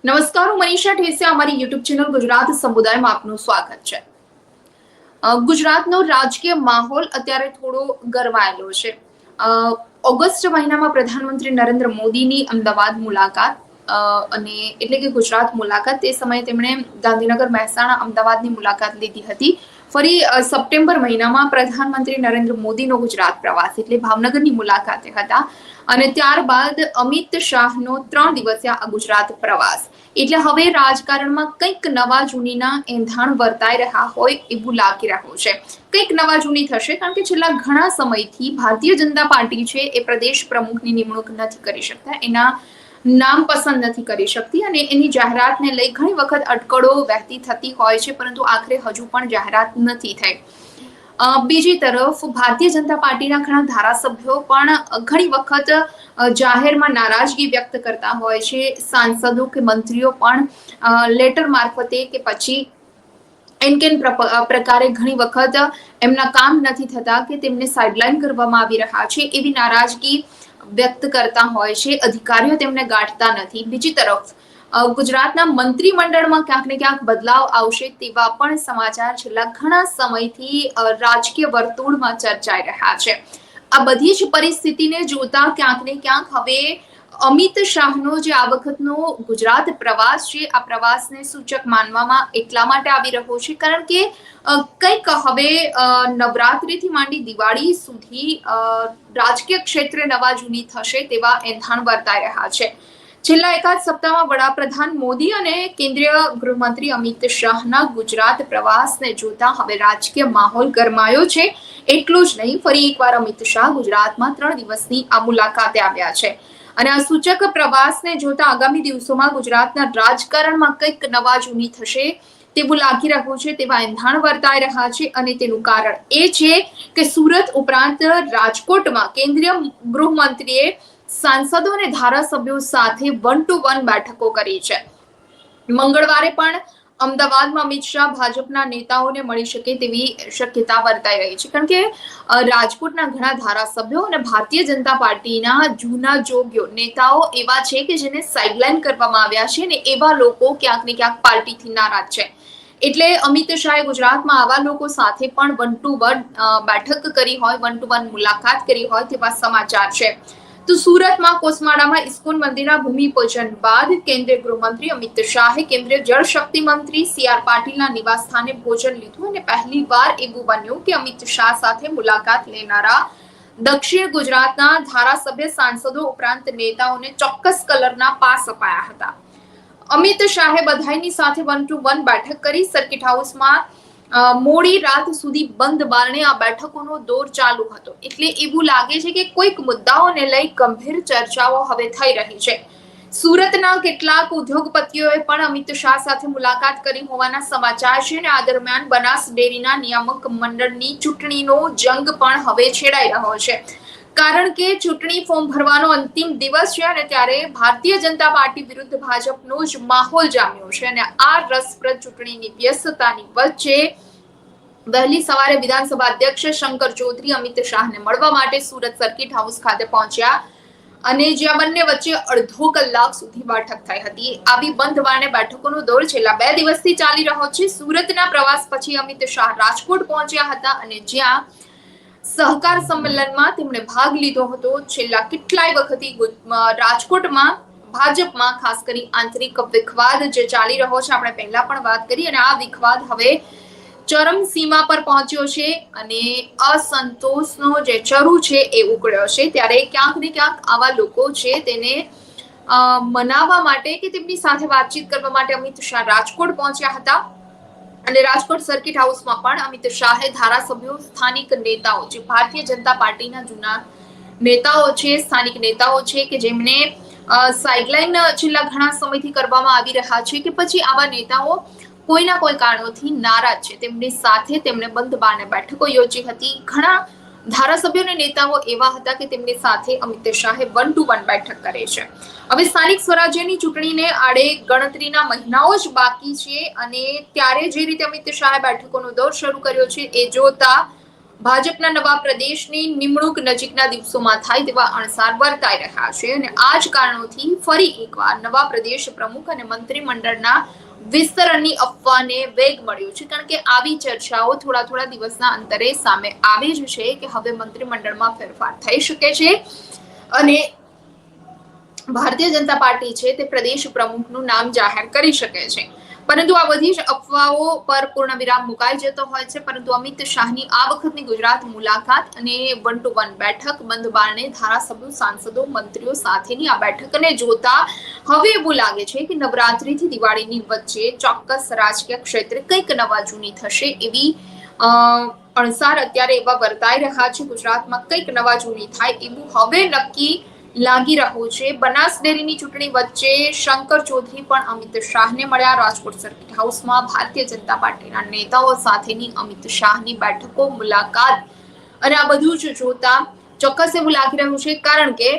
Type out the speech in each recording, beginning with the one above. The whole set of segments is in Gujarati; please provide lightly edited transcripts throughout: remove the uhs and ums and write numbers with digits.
નમસ્કાર, હું મનીષા ઠેસિયા. અમારી યુટ્યુબ ચેનલ ગુજરાત સમુદાયમાં આપનું સ્વાગત છે. ગુજરાતનો રાજકીય માહોલ અત્યારે થોડો ગરમાયેલો છે. ઓગસ્ટ મહિનામાં પ્રધાનમંત્રી નરેન્દ્ર મોદીની અમદાવાદ મુલાકાત અને એટલે કે ગુજરાત મુલાકાત, તે સમયે તેમણે ગાંધીનગર, મહેસાણા, અમદાવાદની મુલાકાત લીધી હતી. ફરી સપ્ટેમ્બર મહિનામાં પ્રધાનમંત્રી નરેન્દ્ર મોદીનો ગુજરાત પ્રવાસ એટલે ભાવનગરની મુલાકાતે હતા. અને ત્યારબાદ અમિત શાહનો 3 દિવસીય આ ગુજરાત પ્રવાસ. એટલે હવે રાજકારણમાં કંઈક નવા જૂનીના એંધાણ વર્તાઈ રહ્યા હોય એવું લાગી રહ્યું છે. કંઈક નવા જૂની થશે, કારણ કે છેલ્લા ઘણા સમયથી ભારતીય જનતા પાર્ટી છે એ પ્રદેશ પ્રમુખની નિમણૂક નથી કરી શકતા, એના નામ પસંદ નથી કરી શકતી અને એની જાહેરાતને લઈ ઘણી વખત અટકળો વહેતી થતી હોય છે, પરંતુ આખરે હજુ પણ જાહેરાત નથી થઈ. બીજી તરફ ભારતીય જનતા પાર્ટીના ઘણા ધારાસભ્યો પણ ઘણી વખત જાહેરમાં નારાજગી વ્યક્ત કરતા હોય છે. સાંસદો કે મંત્રીઓ પણ લેટર મારફતે કે પછી એનકેન પ્રકારે ઘણી વખત એમના કામ નથી થતા કે તેમને સાઇડલાઇન કરવામાં આવી રહ્યા છે એવી નારાજગી વ્યક્ત કરતા હોય છે. અધિકારીઓ તેમને ગાંઠતા નથી. બીજી તરફ ગુજરાતના મંત્રીમંડળમાં ક્યાંક ને ક્યાંક બદલાવ આવશે તેવા પણ સમાચાર છેલ્લા ઘણા સમયથી રાજકીય વર્તુળમાં ચર્ચાઈ રહ્યા છે. આ બધી જ પરિસ્થિતિને જોતા ક્યાંક ને ક્યાંક હવે અમિત શાહનો જે આ વખતનો ગુજરાત પ્રવાસ છે, આ પ્રવાસને સૂચક માનવામાં એટલા માટે આવી રહ્યો છે કારણ કે કંઈક હવે નવરાત્રિથી માંડી દિવાળી સુધી રાજકીય ક્ષેત્રે નવા જૂની થશે તેવા એંધાણ વર્તાઈ રહ્યા છે. છેલ્લા એકાદ સપ્તાહમાં વડાપ્રધાન મોદી અને કેન્દ્રીય ગૃહમંત્રી અમિત શાહના ગુજરાત પ્રવાસને જોતા હવે રાજકીય માહોલ ગરમાયો છે. એટલું જ નહીં, ફરી એકવાર અમિત શાહ ગુજરાતમાં 3 દિવસની આ મુલાકાતે આવ્યા છે અને આ સૂચક પ્રવાસને જોતા આગામી દિવસોમાં ગુજરાતના રાજકારણમાં કંઈક નવા જૂની થશે તેવું લાગી રહ્યું છે, તેવા એંધાણ વર્તાઈ રહ્યા છે. અને તેનું કારણ એ છે કે સુરત ઉપરાંત રાજકોટમાં કેન્દ્રીય ગૃહમંત્રીએ સાંસદો અને ધારાસભ્યો સાથે 1-to-1 બેઠકો કરી છે. મંગળવારે પણ અમદાવાદમાં અમિત શાહ ભાજપના નેતાઓને મળી શકે તેવી શક્યતા વર્તાઈ રહી છે, કારણ કે રાજકોટના ઘણા ધારાસભ્યો અને ભારતીય જનતા પાર્ટીના જૂના જોગ્યો નેતાઓ એવા છે કે જેને સાઇડલાઇન કરવામાં આવ્યા છે અને એવા લોકો ક્યાંક ને ક્યાંક પાર્ટીથી નારાજ છે. એટલે અમિત શાહે ગુજરાતમાં આવા લોકો સાથે પણ 1-to-1 બેઠક કરી હોય, 1-to-1 મુલાકાત કરી હોય તેવા સમાચાર છે. તો સુરતમાં કોસમાડામાં ઇસ્કોન મંદિરના ભૂમિપૂજન બાદ કેન્દ્રીય ગૃહમંત્રી અમિત શાહે કેન્દ્રીય જળશક્તિ મંત્રી CR પાટીલના નિવાસ સ્થાને ભોજન લીધું અને પહેલીવાર એવું બન્યું કે અમિત શાહ સાથે મુલાકાત લેનારા દક્ષિણ ગુજરાતના ધારાસભ્ય, સાંસદો ઉપરાંત નેતાઓને ચોક્કસ કલરના પાસ અપાયા હતા. અમિત શાહે બધાઈની સાથે 1-to-1 બેઠક કરી. સર્કિટ હાઉસમાં મોડી રાત સુધી બંધ બારણે આ બેઠકોનો દોર ચાલુ હતો. એટલે એવું લાગે છે કે કોઈક મુદ્દાઓને લઈ ગંભીર ચર્ચાઓ હવે થઈ રહી છે. સુરતના કેટલાક ઉદ્યોગપતિઓએ પણ અમિત શાહ સાથે મુલાકાત કરી હોવાના સમાચાર છે અને આ દરમિયાન બનાસ ડેરીના નિયામક મંડળની ચૂંટણીનો જંગ પણ હવે છેડાઈ રહ્યો છે, કારણ કે ચૂંટણી ફોર્મ ભરવાનો અંતિમ દિવસ છે અને ત્યારે ભારતીય જનતા પાર્ટી વિરુદ્ધ ભાજપનો જ માહોલ જામ્યો છે. અને આ રસપ્રદ ચૂંટણીની વ્યસ્તતાની વચ્ચે વહેલી સવારે વિધાનસભા અધ્યક્ષ શંકર ચૌધરી અમિત શાહને મળવા માટે સુરત સર્કિટ હાઉસ ખાતે પહોંચ્યા અને જ્યાં બંને વચ્ચે અડધો કલાક સુધી બેઠક થઈ હતી. આવી બંધ બારણે બેઠકોનો દોર છેલ્લા 2 દિવસથી ચાલી રહ્યો છે. સુરતના પ્રવાસ પછી અમિત શાહ રાજકોટ પહોંચ્યા હતા અને જ્યાં સહકાર સંમેલનમાં તેમણે ભાગ લીધો હતો. છેલ્લા કેટલાય વખતથી રાજકોટમાં ભાજપમાં ખાસ કરી આંતરિક વિખવાદ જે ચાલી રહ્યો છે, આપણે પહેલા પણ વાત કરી, અને આ વિખવાદ હવે ચરમ સીમા પર પહોંચ્યો છે અને અસંતોષનો જે ચરુ છે એ ઉકળ્યો છે. ત્યારે ક્યાંક ને ક્યાંક આવા લોકો છે તેને મનાવવા માટે કે તેમની સાથે વાતચીત કરવા માટે અમિત શાહ રાજકોટ પહોંચ્યા હતા અને રાજકોટ સર્કિટ હાઉસમાં પણ અમિત શાહે ધારાસભ્યો, સ્થાનિક નેતાઓ, જે ભારતીય જનતા પાર્ટીના જૂના નેતાઓ છે, સ્થાનિક નેતાઓ છે કે જેમને સાઇડલાઇન છેલ્લા ઘણા સમયથી કરવામાં આવી રહ્યા છે કે પછી આવા નેતાઓ કોઈના કોઈ કારણોથી નારાજ છે, તેમની સાથે તેમણે બંધ બારણે બેઠકો યોજી હતી. ઘણા ધારાસભ્યો અને નેતાઓ એવા હતા કે તેમની સાથે અમિત શાહે 1-to-1 બેઠક કરે છે. હવે સ્થાનિક સ્વરાજ્યની ચૂંટણીને આડે ગણતરીના મહિનાઓ જ બાકી છે અને ત્યારે જે રીતે અમિત શાહે બેઠકોનો દોર શરૂ કર્યો છે એ જોતા ભાજપના નવા પ્રદેશની નિમણૂક નજીકના દિવસોમાં થાય તેવા અણસાર વર્તાઈ રહ્યા છે અને આ જ કારણોથી ફરી એકવાર નવા પ્રદેશ પ્રમુખ અને મંત્રીમંડળના વિસ્તરણની અફવાને વેગ મળ્યો છે, કારણ કે આવી ચર્ચાઓ થોડા દિવસના અંતરે સામે આવી જ છે કે હવે મંત્રીમંડળમાં ફેરફાર થઈ શકે છે અને ભારતીય જનતા પાર્ટી છે તે પ્રદેશ પ્રમુખનું નામ જાહેર કરી શકે છે. પરંતુ આ બધી જ અફવાઓ પર પૂર્ણ વિરામ મુકાઈ જતો હોય છે. પરંતુ અમિત શાહની આ વખતની ગુજરાત મુલાકાત અને 1 to 1 બેઠક બંધ બારણે ધારાસભ્યો, સાંસદો, મંત્રીઓ સાથેની આ બેઠકને જોતા હવે એવું લાગે છે કે નવરાત્રીથી દિવાળીની વચ્ચે ચોક્કસ રાજકીય ક્ષેત્રે કંઈક નવા જૂની થશે એવી અણસાર અત્યારે એવા વર્તાઈ રહ્યા છે. ગુજરાતમાં કંઈક નવા જૂની થાય એવું હવે નક્કી લાગી રહ્યું છે. બનાસ ડેરીની ચૂંટણી વચ્ચે શંકર ચૌધરી પણ અમિત શાહને મળ્યા. રાજકોટ સર્કિટ હાઉસમાં ભારતીય જનતા પાર્ટીના નેતાઓ સાથેની અમિત શાહની બેઠકો, મુલાકાત અને આ બધું જ જોતા ચોક્કસ એવું લાગી રહ્યું છે, કારણ કે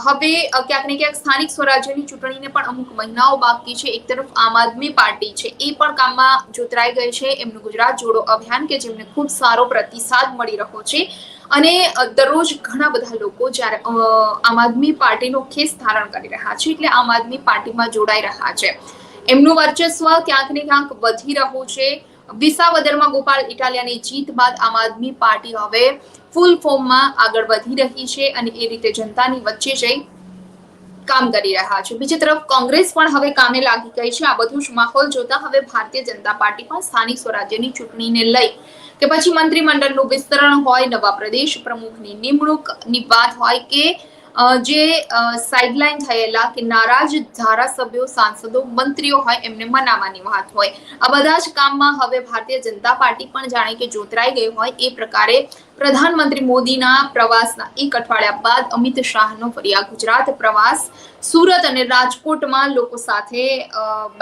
હવે ક્યાંક ને ક્યાંક સ્થાનિક સ્વરાજ્યની ચૂંટણીને પણ અમુક મહિનાઓ બાકી છે. એક તરફ આમ આદમી પાર્ટી છે એ પણ કામમાં જોતરાઈ ગઈ છે. એમનું ગુજરાત જોડો અભિયાન કે જેમને ખૂબ સારો પ્રતિસાદ મળી રહ્યો છે અને દરરોજ ઘણા બધા લોકો જ્યારે આમ આદમી પાર્ટીનો ખેસ ધારણ કરી રહ્યા છે એટલે આમ આદમી પાર્ટીમાં જોડાઈ રહ્યા છે. એમનું વર્ચસ્વ ક્યાંક ને ક્યાંક વધી રહ્યું છે. વિસાવદરમાં ગોપાલ ઇટાલિયાની જીત બાદ આમ આદમી પાર્ટી હવે ફૂલ ફોર્મમાં આગળ વધી રહી છે અને એ રીતે જનતાની વચ્ચે જઈ કામ કરી રહ્યા છે. બીજી તરફ કોંગ્રેસ પણ હવે કામે લાગી ગઈ છે. આ બધું જ માહોલ જોતા હવે ભારતીય જનતા પાર્ટી પણ સ્થાનિક સ્વરાજ્યની ચૂંટણીને લઈ કે પછી મંત્રીમંડળનું વિસ્તરણ હોય, નવા પ્રદેશ પ્રમુખની નિમણૂકની વાત હોય કે જે સાઇડલાઇન થયેલા કે નારાજ ધારાસભ્યો, સાંસદો, મંત્રીઓ હોય એમને મનાવવાની વાત હોય, આ બધા જ કામમાં હવે ભારતીય જનતા પાર્ટી પણ જાણે કે જોતરાઈ ગઈ હોય એ પ્રકારે પ્રધાનમંત્રી મોદીના પ્રવાસના એક અઠવાડિયા બાદ અમિત શાહનો ફરી આ ગુજરાત પ્રવાસ સુરત અને રાજકોટમાં લોકો સાથે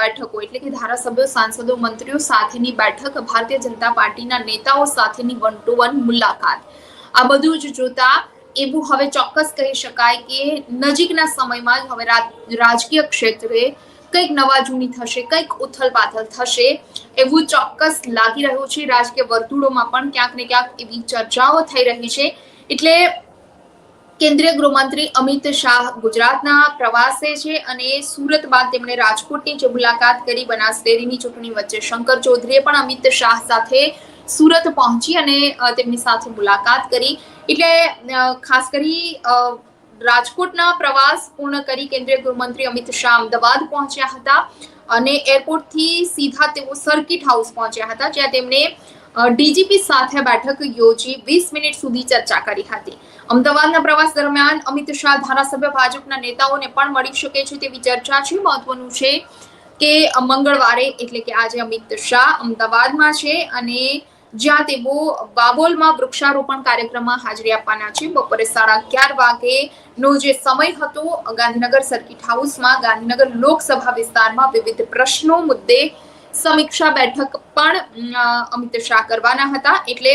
બેઠકો એટલે કે ધારાસભ્યો, સાંસદો, મંત્રીઓ સાથેની બેઠક, ભારતીય જનતા પાર્ટીના નેતાઓ સાથેની 1 to 1 મુલાકાત, આ બધું જ જોતા એવું હવે ચોક્કસ કહી શકાય કે નજીકના સમયમાં જ હવે રાજકીય ક્ષેત્રે કંઈક નવા જૂની થશે, કંઈક ઉથલપાથલ થશે એવું ચોક્કસ લાગી રહ્યું છે. રાજકીય વર્તુળોમાં પણ ક્યાંક ને ક્યાંક એવી ચર્ચાઓ થઈ રહી છે. એટલે કેન્દ્રીય ગૃહમંત્રી અમિત શાહ ગુજરાતના પ્રવાસે છે અને સુરત બાદ તેમણે રાજકોટની જે મુલાકાત કરી, બનાસ ડેરીની ચૂંટણી વચ્ચે શંકર ચૌધરીએ પણ અમિત શાહ સાથે સુરત પહોંચી અને તેમની સાથે મુલાકાત કરી. એટલે ખાસ કરી રાજકોટના પ્રવાસ પૂર્ણ કરી કેન્દ્રીય ગૃહમંત્રી અમિત શાહ અમદાવાદ પહોંચ્યા હતા અને એરપોર્ટથી સીધા તેઓ સર્કિટ હાઉસ પહોંચ્યા હતા, જ્યાં તેમણે ડીજીપી સાથે બેઠક યોજી 20 મિનિટ સુધી ચર્ચા કરી હતી. અમદાવાદના પ્રવાસ દરમિયાન અમિત શાહ ધારાસભ્ય, ભાજપના નેતાઓને પણ મળી શકે છે તેવી ચર્ચા છે. મહત્વનું છે કે મંગળવારે એટલે કે આજે અમિત શાહ અમદાવાદમાં છે અને જ્યાં તેઓ બાબોલમાં વૃક્ષારોપણ કાર્યક્રમમાં હાજરી આપવાના છે. બપોરે 11:30 વાગેનો જે સમય હતો ગાંધીનગર સર્કિટ હાઉસમાં ગાંધીનગર લોકસભા વિસ્તારમાં વિવિધ પ્રશ્નો મુદ્દે સમીક્ષા બેઠક પણ અમિત શાહ કરવાના હતા. એટલે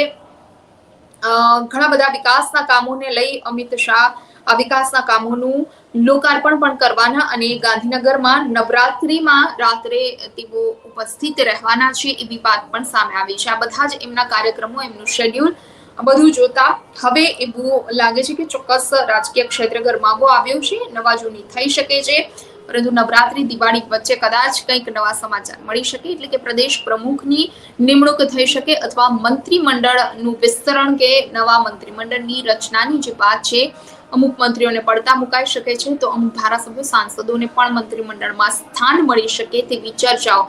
ઘણા બધા વિકાસના કામોને લઈ અમિત શાહ આ વિકાસના કામોનું લોકાર્પણ પણ કરવાના અને ગાંધીનગરમાં નવરાત્રીમાં રાત્રે તેઓ ઉપસ્થિત રહેવાના છે એવી વાત પણ સામે આવી છે. આ બધા જ એમના કાર્યક્રમો, એમનું શેડ્યુલ બધું જોતા હવે એવું લાગે છે કે ચોક્કસ રાજકીય ક્ષેત્રે ગરમાવો આવ્યો છે, નવા જૂની થઈ શકે છે. પરંતુ નવરાત્રી, દિવાળી વચ્ચે કદાચ કંઈક નવા સમાચાર મળી શકે એટલે કે પ્રદેશ પ્રમુખની નિમણૂક થઈ શકે અથવા મંત્રીમંડળનું વિસ્તરણ કે નવા મંત્રીમંડળની રચનાની જે વાત છે, અમુક મંત્રીઓને પડતા મુકાઈ શકે છે તો અમુક ધારાસભ્યો, સાંસદોને પણ મંત્રીમંડળમાં સ્થાન મળી શકે તેવી ચર્ચાઓ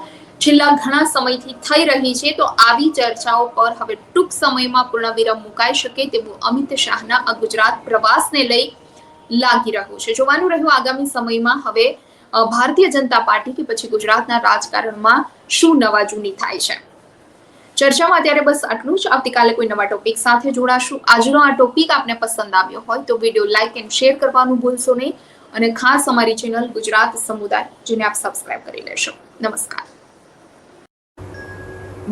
છેલ્લા ઘણા સમયથી થઈ રહી છે. તો આવી ચર્ચાઓ પર હવે ટૂંક સમયમાં પૂર્ણવિરામ મુકાઈ શકે તેવું અમિત શાહના આ ગુજરાત પ્રવાસને લઈ લાગી રહ્યું છે. જોવાનું રહ્યું આગામી સમયમાં હવે ભારતીય જનતા પાર્ટી કે પછી ગુજરાતના રાજકારણમાં શું નવા જૂની થાય છે. ચર્ચામાં અત્યારે બસ આટલું જ. આવતીકાલે કોઈ નવા ટોપિક સાથે જોડાશું. આજનો આ ટોપિક આપને પસંદ આવ્યો હોય તો વિડીયો લાઈક એન્ડ શેર કરવાનું ભૂલશો નહીં અને ખાસ અમારી ચેનલ ગુજરાત સમુદાય જેને આપ સબસ્ક્રાઇબ કરી લેશો. નમસ્કાર.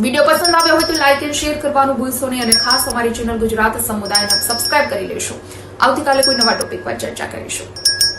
વિડીયો પસંદ આવ્યો હોય તો લાઈક એન્ડ શેર કરવાનું ભૂલશો નહીં અને ખાસ અમારી ચેનલ ગુજરાત સમુદાયને સબસ્ક્રાઇબ કરી લેશો. આવતીકાલે કોઈ નવા ટોપિક પર ચર્ચા કરીશું.